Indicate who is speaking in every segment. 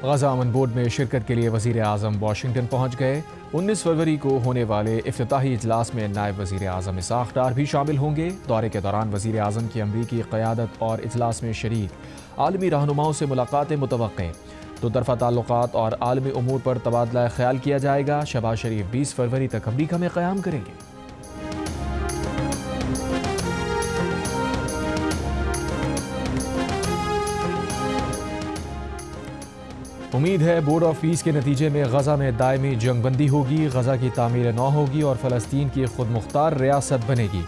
Speaker 1: गजा अमन board में शिरकत के लिए वज़ीर आज़म वाशिंगटन पहुँच गए। 19 फरवरी को होने वाले इफ्तिताही इजलास में नायब वज़ीर आज़म इसाक़ डार भी शामिल होंगे। दौरे के दौरान वज़ीर आज़म की अमरीकी क़यादत और इजलास में शरीक आलमी रहनुमाओं से मुलाकातें मुतवक्के। दो तरफ़ा ताल्लुक़ात और आलमी उमूर पर तबादला ख्याल किया जाएगा। शहबाज शरीफ 20 फरवरी तक अमरीका में क़याम करेंगे। उम्मीद है बोर्ड ऑफ पीस के नतीजे में गजा में दायमी जंगबंदी होगी, गजा की तामीर नौ होगी और फ़लस्तीन की खुद मुख्तार रियासत बनेगी।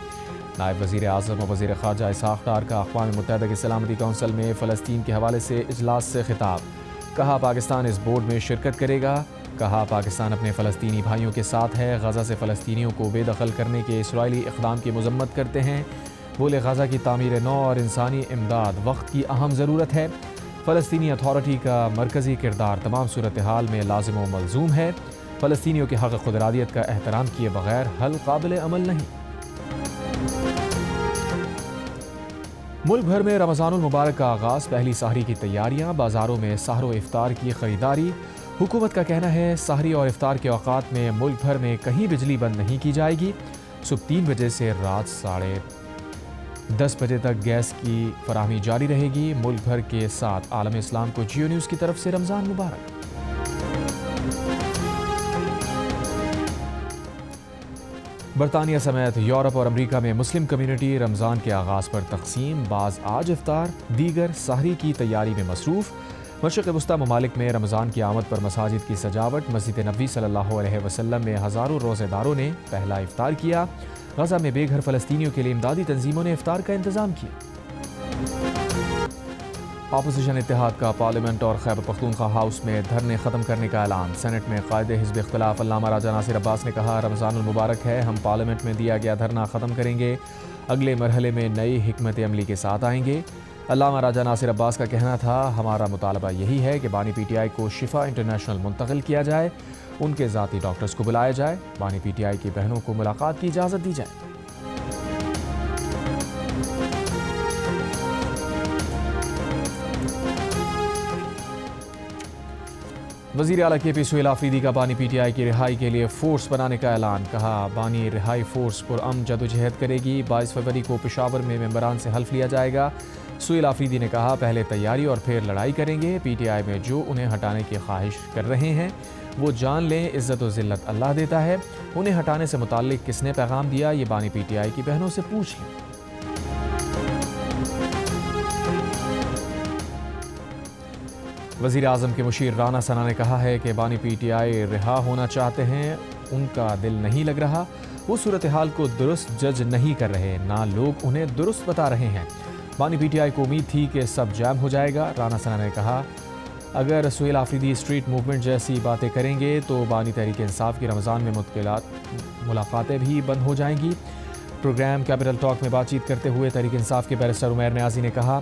Speaker 1: नायब वज़ीर आज़म और वज़ीर ख़ारजा इसाक़ डार का अक़वाम मुत्तहिदा की सलामती कौंसिल में फ़लस्तीन के हवाले से इजलास से खिताब। कहा पाकिस्तान इस बोर्ड में शिरकत करेगा। कहा पाकिस्तान अपने फ़लस्तीनी भाइयों के साथ है। गजा से फ़लस्तीनियों को बेदखल करने के इसराइली इक़दाम की मज़म्मत करते हैं। बोले गजा की तामीर नौ और इंसानी इमदाद वक्त की अहम ज़रूरत है। फ़लस्तीनी अथॉरिटी का मरकज़ी किरदार तमाम सूरत हाल में लाजिम व मलजूम है। फ़लस्तीनियों के हक़ खुदरादियत का एहतराम किए बगैर हल काबिल अमल नहीं। मुल्क भर में रमज़ानुल मुबारक का आगाज़, पहली सहरी की तैयारियां, बाज़ारों में सहरो इफ्तार की खरीदारी। हुकूमत का कहना है सहरी और इफ्तार के औक़ात में मुल्क भर में कहीं बिजली बंद नहीं की जाएगी। सुबह 3 बजे से रात 10:30 बजे तक गैस की फराहमी जारी रहेगी। मुल्क भर के साथ आलम इस्लाम को जियो न्यूज़ की तरफ से रमज़ान मुबारक। बरतानिया समेत यूरोप और अमरीका में मुस्लिम कम्युनिटी रमज़ान के आगाज़ पर तकसीम। बाज़ आज इफ्तार, दीगर सहरी की तैयारी में मसरूफ़। मशरिक़ वस्ता ममालिक में रमज़ान की आमद पर मसाजिद की सजावट। मस्जिद नबी सल्लल्लाहु अलैहि वसल्लम में हज़ारों रोज़ेदारों ने पहला इफ्तार किया। गजा में बेघर फ़लस्तीनियों के लिए इमदादी तंजीमों ने इफ्तार का इंतज़ाम किया। अपोजिशन इत्तेहाद का पार्लियामेंट और खैबर पख्तूनख्वा हाउस में धरने ख़त्म करने का ऐलान। सेनेट में कायदे हिज़्ब इख्तिलाफ अल्लामा राजा नासिर अब्बास ने कहा, रमज़ानुल मुबारक है, हम पार्लियामेंट में दिया गया धरना ख़त्म करेंगे, अगले मरहले में नई हिकमत अमली के साथ आएंगे। अल्लामा राजा नासिर अब्बास का कहना था, हमारा मुतालबा यही है कि बानी PTI को शिफा इंटरनेशनल मुंतकिल किया जाए, उनके ज़ाती डॉक्टर्स को बुलाया जाए, बानी PTI की बहनों को मुलाकात की इजाज़त दी जाए। वज़ीर आला KP सुहेल आफरीदी का बानी PTI की रिहाई के लिए फोर्स बनाने का ऐलान। कहा, बानी रिहाई फोर्स पुरअमन जदोजहद करेगी। 22 फरवरी को पेशावर में मेंबरान से हल्फ लिया जाएगा। सुहेल आफरीदी ने कहा, पहले तैयारी और फिर लड़ाई करेंगे। PTI में जो उन्हें हटाने की ख्वाहिश कर रहे हैं वो जान लें, इज़्ज़त व ज़िल्लत अल्लाह देता है। उन्हें हटाने से मुताल्लिक किसने पैगाम दिया, ये बानी PTI की बहनों से पूछ लें। वज़ीर आज़म के मुशीर राना सना ने कहा है कि बानी PTI रिहा होना चाहते हैं, उनका दिल नहीं लग रहा, वो सूरत हाल को दुरुस्त जज नहीं कर रहे, ना लोग उन्हें दुरुस्त बता रहे हैं। बानी PTI को उम्मीद थी कि सब जैम हो जाएगा। राना सना ने कहा, अगर सुहेल आफरीदी स्ट्रीट मूवमेंट जैसी बातें करेंगे तो बानी तहरीक इंसाफ की रमज़ान में मुलाकातें भी बंद हो जाएंगी। प्रोग्राम कैपिटल टॉक में बातचीत करते हुए तहरीक इंसाफ के बैरिस्टर उमैर न्याज़ी ने कहा,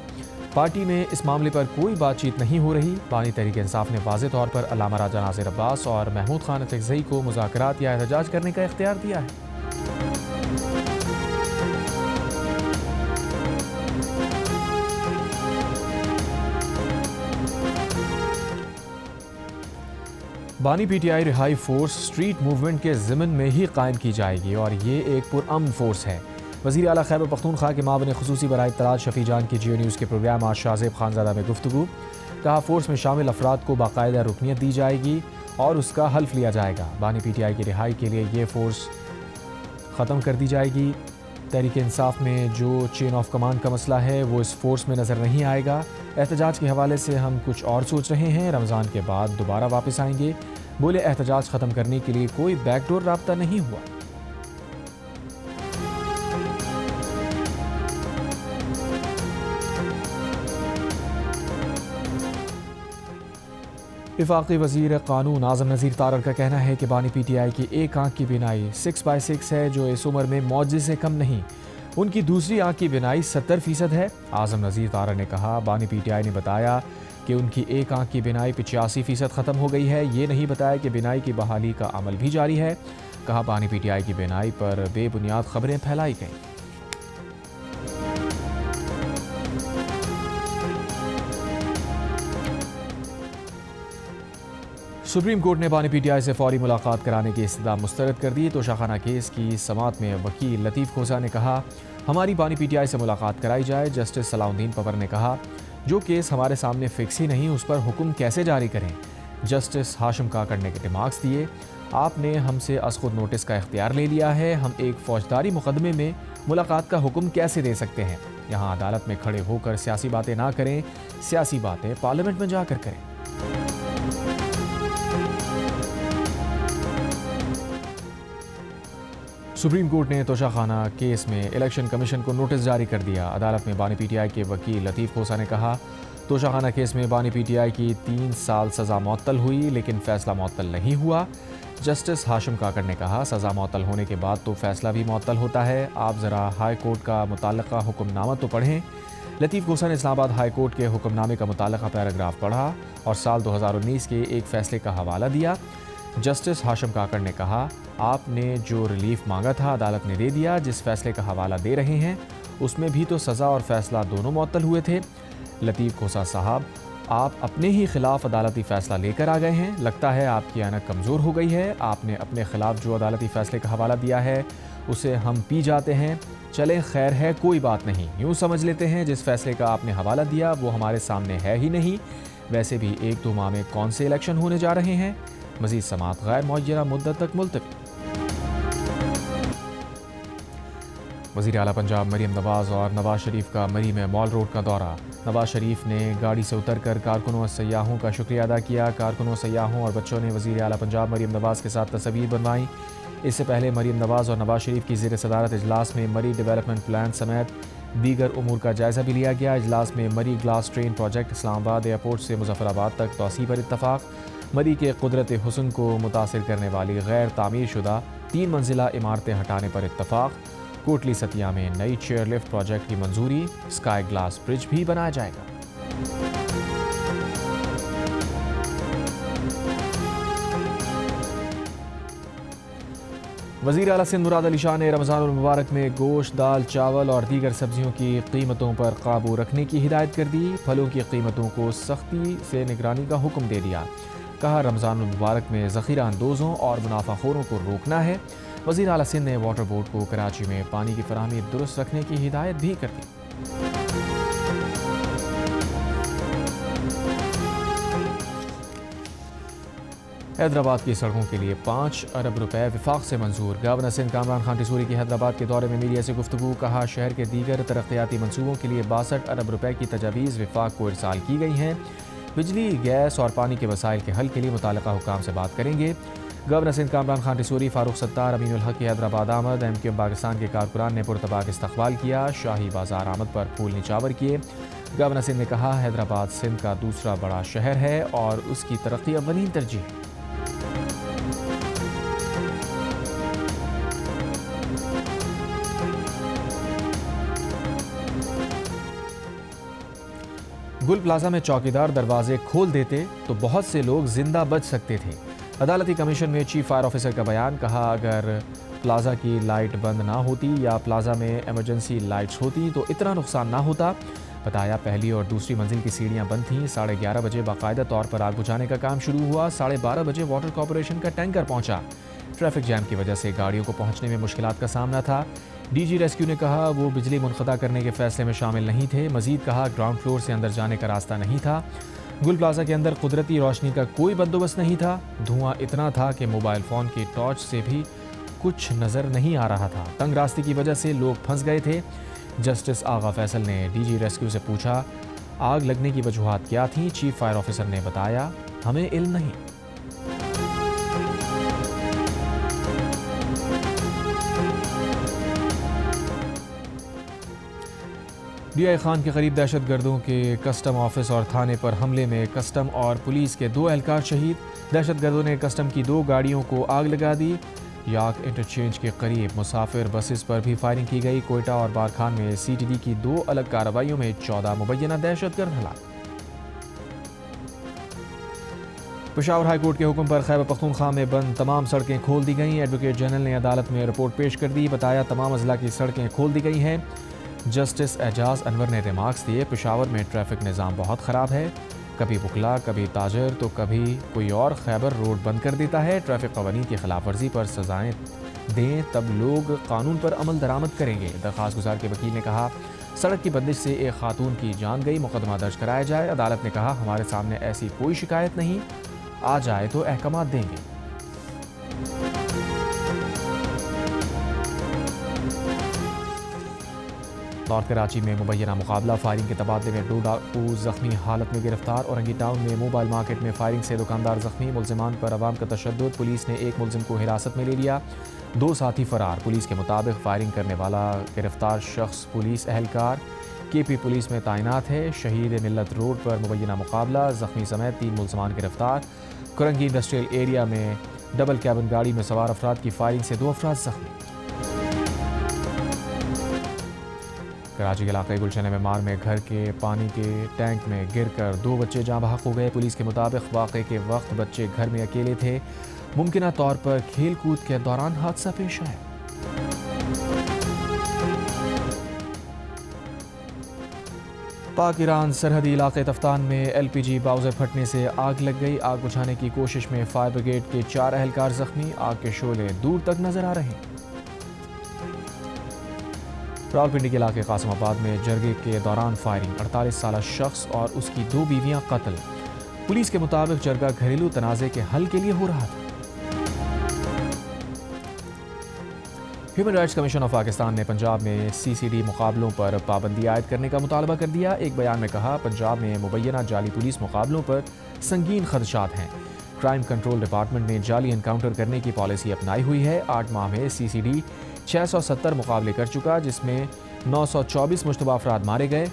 Speaker 1: पार्टी में इस मामले पर कोई बातचीत नहीं हो रही। बानी तहरीक इंसाफ ने वाज़ेह तौर पर अल्लामा राजा नासिर अब्बास और महमूद खान अतरज़ई को मुज़ाकरात या एहतजाज करने का इख्तियार दिया है। बानी PTI रिहाई फोर्स स्ट्रीट मूवमेंट के ज़िमन में ही कायम की जाएगी और ये एक पुरअमन फोर्स है। वज़ीर आला खैबर पख्तूनख्वा के मावन खुसूसी बराए इत्तलात शफ़ी जान की जियो न्यूज़ के प्रोग्राम आज शाहज़ेब खानज़ादा में गुफ्तगू। कहा, फोर्स में शामिल अफराद को बाकायदा रुकनियत दी जाएगी और उसका हल्फ लिया जाएगा। बानी PTI की रिहाई के लिए ये फोर्स ख़त्म कर दी जाएगी। तहरीक इंसाफ में जो चेन ऑफ कमांड का मसला है वो इस फोर्स में नज़र नहीं आएगा। एहतजाज के हवाले से हम कुछ और सोच रहे हैं, रमज़ान के बाद दोबारा वापस आएंगे। बोले, एहतजाज ख़त्म करने के लिए कोई बैकडोर राब्ता नहीं हुआ। वफाकी वज़ीर कानून आज़म नज़ीर तारड़ का कहना है कि बानी PTI की एक आँख की बिनाई 6/6 है, जो इस उम्र में मौजे से कम नहीं। उनकी दूसरी आँख की बिनाई 70% है। आज़म नज़ीर तारड़ ने कहा, बानी PTI ने बताया कि उनकी एक आँख की बिनाई 85% ख़त्म हो गई है। ये नहीं बताया कि बिनाई की बहाली का अमल भी जारी है। कहा, बानी PTI की बिनाई पर बेबुनियाद खबरें फैलाई गईं। सुप्रीम कोर्ट ने बानी पीटीआई से फौरी मुलाकात कराने की इस्तदा मुस्तरद कर दी। तोशाखाना केस की समाअत में वकील लतीफ़ खोसा ने कहा, हमारी बानी पीटीआई से मुलाकात कराई जाए। जस्टिस सलाउद्दीन पवर ने कहा, जो केस हमारे सामने फिक्स ही नहीं, उस पर हुक्म कैसे जारी करें। जस्टिस हाशिम काकड़ ने रिमार्क्स दिए, आपने हमसे अज़-खुद नोटिस का इख्तियार ले लिया है, हम एक फौजदारी मुकदमे में मुलाकात का हुक्म कैसे दे सकते हैं। यहाँ अदालत में खड़े होकर सियासी बातें ना करें, सियासी बातें पार्लियामेंट में जाकर करें। सुप्रीम कोर्ट ने तोशाखाना केस में इलेक्शन कमीशन को नोटिस जारी कर दिया। अदालत में बानी पीटीआई के वकील लतीफ़ खोसा ने कहा, तोशाखाना केस में बानी पीटीआई की 3 साल सज़ा मुअत्तल हुई, लेकिन फ़ैसला मुअत्तल नहीं हुआ। जस्टिस हाशिम काकड़ ने कहा, सज़ा मुअत्तल होने के बाद तो फ़ैसला भी मुअत्तल होता है। आप ज़रा हाई कोर्ट का मुताल्लिक़ा हुक्मनामा तो पढ़ें। लतीफ़ खोसा ने इस्लामाबाद हाई कोर्ट के हुक्मनामे का मुताल्लिक़ा पैराग्राफ पढ़ा और साल 2019 के एक फ़ैसले का हवाला दिया। जस्टिस हाशिम काकड़ ने कहा, आपने जो रिलीफ मांगा था अदालत ने दे दिया। जिस फैसले का हवाला दे रहे हैं उसमें भी तो सज़ा और फैसला दोनों मुअत्तल हुए थे। लतीफ़ खोसा साहब, आप अपने ही खिलाफ अदालती फ़ैसला लेकर आ गए हैं। लगता है आपकी आनक कमज़ोर हो गई है। आपने अपने खिलाफ जो अदालती फ़ैसले का हवाला दिया है उसे हम पी जाते हैं। चलें, खैर है, कोई बात नहीं। यूँ समझ लेते हैं जिस फैसले का आपने हवाला दिया वो हमारे सामने है ही नहीं। वैसे भी 1-2 माह में कौन से इलेक्शन होने जा रहे हैं। मज़ीद समाअत गैर मुअय्यना मुद्दत तक मुलतवी। वज़ीर आला पंजाब मरीम नवाज़ और नवाज शरीफ का मरी में मॉल रोड का दौरा। नवाज शरीफ ने गाड़ी से उतरकर कारकुनों और सयाहों का शुक्रिया अदा किया। कारकुनों, सयाहों और बच्चों ने वज़ीर आला पंजाब मरीम नवाज़ के साथ तस्वीर बनवाई। इससे पहले मरीम नवाज़ और नवाज शरीफ की ज़ेर सदारत इजलास में मरी डेवलपमेंट प्लान समेत दीगर उमूर का जायज़ा भी लिया गया। इजलास में मरी glass train project, Islamabad airport से मुज़फ़्फ़राबाद तक तौसी पर इत्तफ़ाक़, मरी के कुदरत हुस्न को मुतासिर करने वाली गैर तामीर शुदा 3 मंजिला इमारतें हटाने पर इत्तफ़ाक़, कोटली सतिया में नई चेयर लिफ्ट प्रोजेक्ट की मंजूरी, स्काई ग्लास ब्रिज भी बनाया जाएगा। वज़ीर आला सिंध मुराद अली शाह ने रमज़ानुल मुबारक में गोश्त, दाल, चावल और दीगर सब्जियों की कीमतों पर काबू रखने की हिदायत कर दी। फलों की कीमतों को सख्ती से निगरानी का हुक्म दे दिया। कहा, रमज़ानुल मुबारक में ज़ख़ीरा अंदोज़ों और मुनाफाखोरों को रोकना है। वज़ीर आला सिंध ने वाटर बोर्ड को कराची में पानी की फराहमी दुरुस्त रखने की हिदायत भी कर दी। हैदराबाद की सड़कों के लिए 5 अरब रुपए विफाक से मंजूर। गवर्नर सिंध कामरान खान टिसूरी की हैदराबाद के दौरे में मीडिया से गुफ्तगू। कहा, शहर के दीगर तरक्याती मनसूबों के लिए 62 अरब रुपए की तजावीज़ विफाक को इरसाल की गई हैं। बिजली, गैस और पानी के वसाइल के हल के लिए मुताल्लिक़ा हुक्काम से बात करेंगे। गवर्नर सिंध कामरान खान टिसूरी, फारूक सत्तार, अमीनुल हक की हैदराबाद आमद। MQM पाकिस्तान के कारकुनान ने पुरतबाक इस्तकबाल किया। शाही बाजार आमद पर फूल निचावर किए। गवर्नर सिंध ने कहा, हैदराबाद सिंध का दूसरा बड़ा शहर है और उसकी तरक्की अव्वलीन तरजीह है। गुल प्लाजा में चौकीदार दरवाजे खोल देते तो बहुत से लोग जिंदा बच सकते थे। अदालती कमीशन में चीफ फायर ऑफिसर का बयान। कहा, अगर प्लाजा की लाइट बंद ना होती या प्लाजा में इमरजेंसी लाइट्स होती तो इतना नुकसान ना होता। बताया, पहली और दूसरी मंजिल की सीढ़ियां बंद थीं। 11:30 बजे बाकायदा तौर पर आग बुझाने का काम शुरू हुआ। 12:30 बजे वाटर कॉरपोरेशन का टैंकर पहुंचा। ट्रैफिक जैम की वजह से गाड़ियों को पहुंचने में मुश्किलात का सामना था। DG रेस्क्यू ने कहा, वो बिजली मुनक़ता करने के फैसले में शामिल नहीं थे। मजीद कहा, ग्राउंड फ्लोर से अंदर जाने का रास्ता नहीं था। गुल प्लाजा के अंदर कुदरती रोशनी का कोई बंदोबस्त नहीं था। धुआं इतना था कि मोबाइल फ़ोन की टॉर्च से भी कुछ नज़र नहीं आ रहा था। तंग रास्ते की वजह से लोग फंस गए थे। जस्टिस आगा फैसल ने DG रेस्क्यू से पूछा, आग लगने की वजूहात क्या थीं। चीफ फायर ऑफिसर ने बताया, हमें इल्म नहीं। DI खान के करीब दहशतगर्दों के कस्टम ऑफिस और थाने पर हमले में कस्टम और पुलिस के 2 एहलकार शहीद। दहशतगर्दों ने कस्टम की 2 गाड़ियों को आग लगा दी। याक इंटरचेंज के करीब मुसाफिर बसेस पर भी फायरिंग की गई। कोयटा और बारखान में CTD की 2 अलग कार्रवाइयों में 14 मुबैना दहशतगर्द हलाक। पेशावर हाई कोर्ट के हुक्म पर खैबर पख्तूनख्वा में बंद तमाम सड़कें खोल दी गईं। एडवोकेट जनरल ने अदालत में रिपोर्ट पेश कर दी। बताया, तमाम अजला की सड़कें खोल दी गई हैं। जस्टिस एजाज अनवर ने रिमार्क्स दिए, पेशावर में ट्रैफिक निज़ाम बहुत ख़राब है। कभी बुकला, कभी ताजर तो कभी कोई और खैबर रोड बंद कर देता है। ट्रैफिक कवानीन की खिलाफ वर्जी पर सजाएं दें तब लोग कानून पर अमल दरामद करेंगे। दरख्वास्त गुजार के वकील ने कहा, सड़क की बंदिश से एक खातून की जान गई, मुकदमा दर्ज कराया जाए। अदालत ने कहा, हमारे सामने ऐसी कोई शिकायत नहीं, आ जाए तो अहकामात देंगे। नॉर्थ कराची में मुबैना मुकाबला, फायरिंग के तबादले में 2 डाकू जख्मी हालत में गिरफ्तार। औरंगी टाउन में मोबाइल मार्केट में फायरिंग से दुकानदार जख्मी, मुल्जिमान पर अवाम का तशद्दुद, पुलिस ने एक मुल्जिम को हिरासत में ले लिया, 2 साथी फरार। पुलिस के मुताबिक फायरिंग करने वाला गिरफ्तार शख्स पुलिस एहलकार KP पुलिस में तैनात है। शहीद मिल्लत रोड पर मुबैना मुकाबला, जख्मी समेत 3 मुल्जिमान गिरफ्तार। कुरंगी इंडस्ट्रियल एरिया में डबल कैबिन गाड़ी में सवार अफराद की फायरिंग से 2 अफराद जख्मी। कराची के इलाके गुलशन मेमार में घर के पानी के टैंक में गिरकर 2 बच्चे जाँ बहक हो गए। पुलिस के मुताबिक वाक़े के वक्त बच्चे घर में अकेले थे, मुमकिना तौर पर खेल कूद के दौरान हादसा पेश आया। पाक ईरान सरहदी इलाके तफ्तान में LPG बाउजर फटने से आग लग गई। आग बुझाने की कोशिश में फायर ब्रिगेड के 4 एहलकार जख्मी, आग के शोले दूर तक नजर आ रहे हैं। रावलपिंडी के इलाके कासिमाबाद में जरगे के दौरान फायरिंग, 48 साल शख्स और उसकी 2 बीवियां कत्ल। पुलिस के मुताबिक जरगा घरेलू तनाज़े के हल के लिए हो रहा था। Human rights commission of Pakistan ने पंजाब में CCD मुकाबलों पर पाबंदी आयद करने का मुतालबा कर दिया। एक बयान में कहा, पंजाब में मुबैना जाली पुलिस मुकाबलों पर संगीन खदशात हैं। क्राइम कंट्रोल डिपार्टमेंट ने जाली एनकाउंटर करने की पॉलिसी अपनाई हुई है। 8 माह में CCD 670 मुकाबले कर चुका, जिसमें 924 मुश्तबा अफराद मारे गए।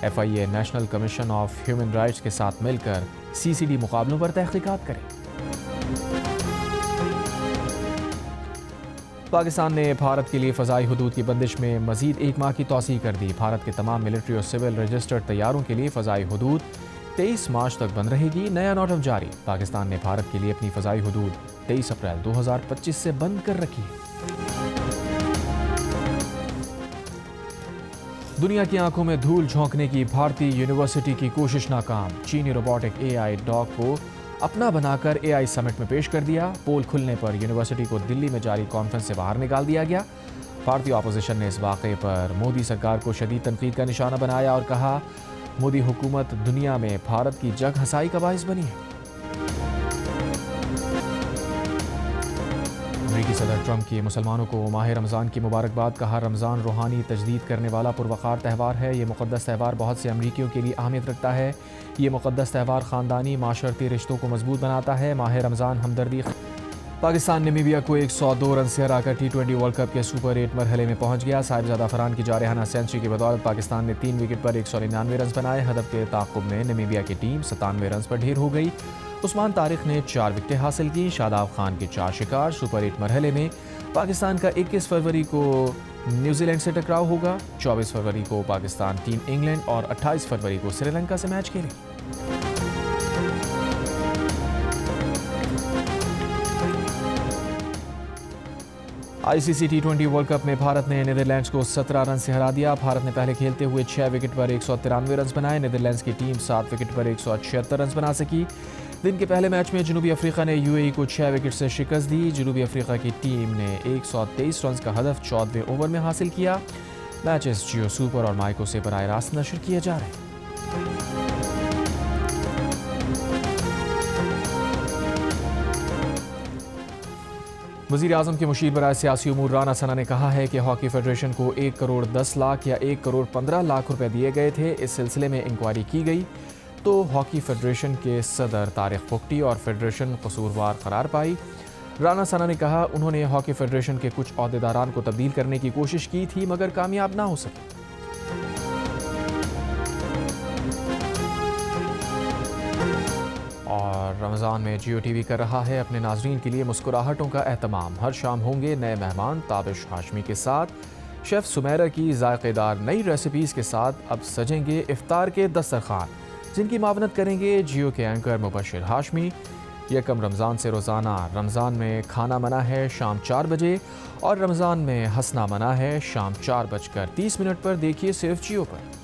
Speaker 1: FIA national commission of human rights के साथ मिलकर CCD मुकाबलों पर तहकीकात करे। पाकिस्तान ने भारत के लिए फ़ज़ाई हुदूद की बंदिश में मज़ीद 1 माह की तौसीह कर दी। भारत के तमाम मिलिट्री और सिविल रजिस्टर्ड तैयारों के लिए फ़ज़ाई हुदूद 23 मार्च तक बंद रहेगी। नया नोटम जारी, पाकिस्तान ने भारत के लिए अपनी फ़ज़ाई हुदूद 23 अप्रैल 2025 से बंद कर रखी है। दुनिया की आंखों में धूल झोंकने की भारतीय यूनिवर्सिटी की कोशिश नाकाम। चीनी रोबोटिक AI डॉग को अपना बनाकर AI समिट में पेश कर दिया। पोल खुलने पर यूनिवर्सिटी को दिल्ली में जारी कॉन्फ्रेंस से बाहर निकाल दिया गया। भारतीय अपोजिशन ने इस वाक़े पर मोदी सरकार को शदीद तनकीद का निशाना बनाया और कहा, मोदी हुकूमत दुनिया में भारत की जग हंसाई का बाइस बनी है। अमेरिकी सदर ट्रंप की मुसलमानों को माह रमज़ान की मुबारकबाद, कहा, रमज़ान रूहानी तजदीद करने वाला पुरवकार त्यौहार है। ये मुक़द्दस त्यौहार बहुत से अमरीकियों के लिए अहमियत रखता है। ये मुक़द्दस त्यौहार ख़ानदानी माशरती रिश्तों को मजबूत बनाता है। माह रमज़ान हमदर्दी। पाकिस्तान नामीबिया को 102 रन से हराकर T20 वर्ल्ड कप के सुपर 8 मरहले में पहुंच गया। साहिबजादा फरहान की जारहाना सेंचुरी की बदौलत पाकिस्तान ने 3 विकेट पर 199 रन बनाए। हदफ के ताक़ुब में नामीबिया की टीम 97 रन पर ढेर हो गई। उस्मान तारिक ने 4 विकेटें हासिल की। शादाब खान के 4 शिकार। सुपर 8 मरहले में पाकिस्तान का 21 फरवरी को न्यूजीलैंड से टकराव होगा। 24 फरवरी को पाकिस्तान टीम इंग्लैंड और 28 फरवरी को श्रीलंका से मैच खेलेगी। ICC T20 वर्ल्ड कप में भारत ने नीदरलैंड्स को 17 रन से हरा दिया। भारत ने पहले खेलते हुए 6 विकेट पर 193 रन बनाए। नीदरलैंड्स की टीम 7 विकेट पर 176 रन बना सकी। दिन के पहले मैच में जनूबी अफ्रीका ने UAE को 6 विकेट से शिकस्त दी। जनूबी अफ्रीका की टीम ने 123 रन का हदफ 14वें ओवर में हासिल किया। मैचेस जियो सुपर और माइको से बराह रास्त नशर किए जा रहे हैं। वज़ीर आज़म के मुशीर बराए सियासी उमूर राना सना ने कहा है कि हॉकी फेडरेशन को 1 करोड़ 10 लाख या 1 करोड़ 15 लाख रुपए दिए गए थे। इस सिलसिले में इंक्वायरी की गई तो हॉकी फेडरेशन के सदर तारिक पुख्ती और फेडरेशन कसूरवार करार पाई। राना सना ने कहा, उन्होंने हॉकी फेडरेशन के कुछ अहदेदारान को तब्दील करने की कोशिश की थी मगर कामयाब ना हो सकी। और रमज़ान में जियो TV कर रहा है अपने नाज़रीन के लिए मुस्कुराहटों का एहतमाम। हर शाम होंगे नए मेहमान ताबिश हाशमी के साथ। शेफ़ सुमेरा की जायकेदार नई रेसिपीज़ के साथ अब सजेंगे इफ्तार के दस्तरखान, जिनकी मावनत करेंगे जियो के एंकर मुबशिर हाशमी। यकम रमज़ान से रोज़ाना रमज़ान में खाना मना है शाम 4 बजे और रमज़ान में हंसना मना है शाम 4:30 पर। देखिए सिर्फ जियो पर।